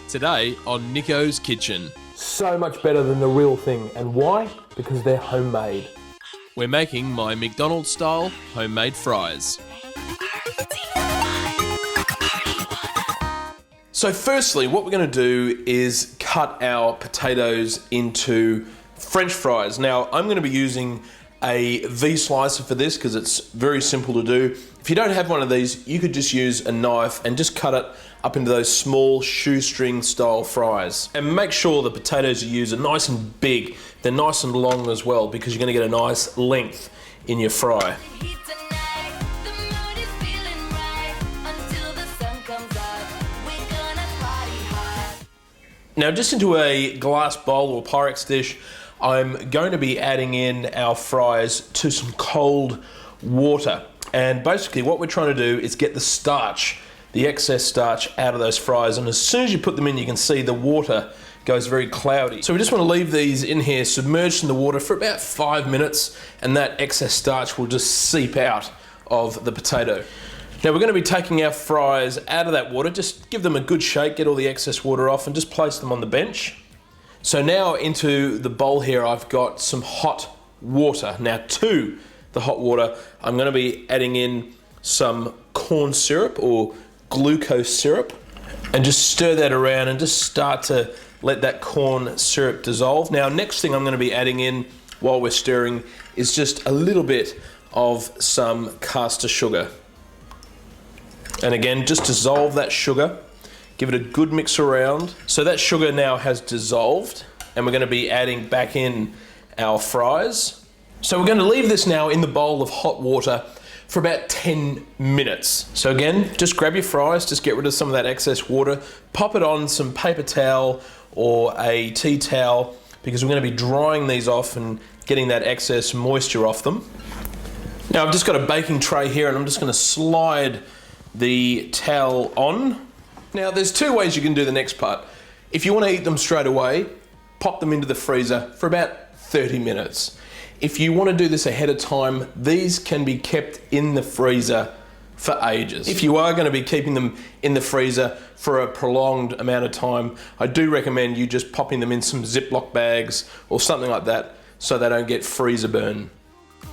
Today on Nicko's Kitchen. So much better than the real thing. And why? Because they're homemade. We're making my McDonald's style homemade fries. So firstly, what we're going to do is cut our potatoes into French fries. Now, I'm going to be using a V-slicer for this because it's very simple to do. If you don't have one of these, you could just use a knife and just cut it up into those small shoestring style fries. And make sure the potatoes you use are nice and big. They're nice and long as well because you're going to get a nice length in your fry. Now just into a glass bowl or Pyrex dish, I'm going to be adding in our fries to some cold water. And basically what we're trying to do is get the starch, the excess starch out of those fries. And as soon as you put them in, you can see the water goes very cloudy. So we just want to leave these in here submerged in the water for about 5 minutes, and that excess starch will just seep out of the potato. Now we're going to be taking our fries out of that water, just give them a good shake, get all the excess water off, and just place them on the bench. So now into the bowl here, I've got some hot water. Now to the hot water, I'm going to be adding in some corn syrup or glucose syrup, and just stir that around and just start to let that corn syrup dissolve. Now next thing I'm going to be adding in while we're stirring is just a little bit of some caster sugar. And again, just dissolve that sugar. Give it a good mix around. So that sugar now has dissolved, and we're going to be adding back in our fries. So we're going to leave this now in the bowl of hot water for about 10 minutes. So again, just grab your fries, just get rid of some of that excess water, pop it on some paper towel or a tea towel, because we're going to be drying these off and getting that excess moisture off them. Now I've just got a baking tray here, and I'm just going to slide the towel on. Now there's two ways you can do the next part. If you want to eat them straight away, pop them into the freezer for about 30 minutes. If you want to do this ahead of time, these can be kept in the freezer for ages. If you are going to be keeping them in the freezer for a prolonged amount of time, I do recommend you just popping them in some Ziploc bags or something like that so they don't get freezer burn.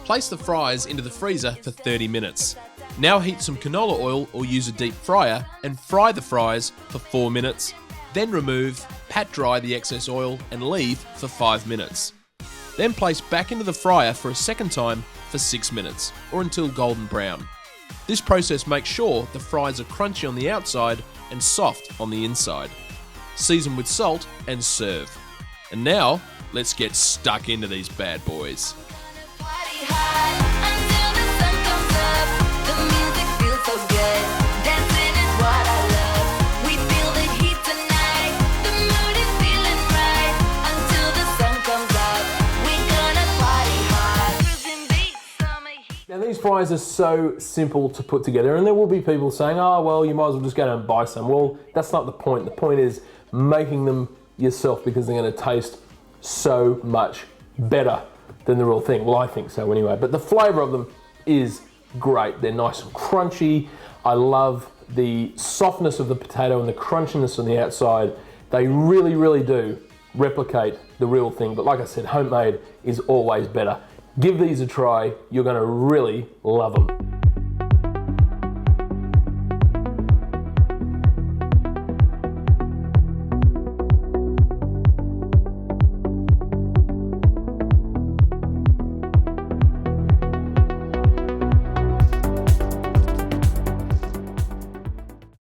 Place the fries into the freezer for 30 minutes. Now heat some canola oil or use a deep fryer and fry the fries for 4 minutes. Then remove, pat dry the excess oil and leave for 5 minutes. Then place back into the fryer for a second time for 6 minutes or until golden brown. This process makes sure the fries are crunchy on the outside and soft on the inside. Season with salt and serve. And now, let's get stuck into these bad boys. Now these fries are so simple to put together, and there will be people saying, oh well, you might as well just go down and buy some. Well, that's not the point. The point is making them yourself, because they're going to taste so much better than the real thing. Well, I think so anyway, but the flavor of them is great. They're nice and crunchy. I love the softness of the potato and the crunchiness on the outside. They really, really do replicate the real thing, but like I said, homemade is always better. Give these a try, you're going to really love them.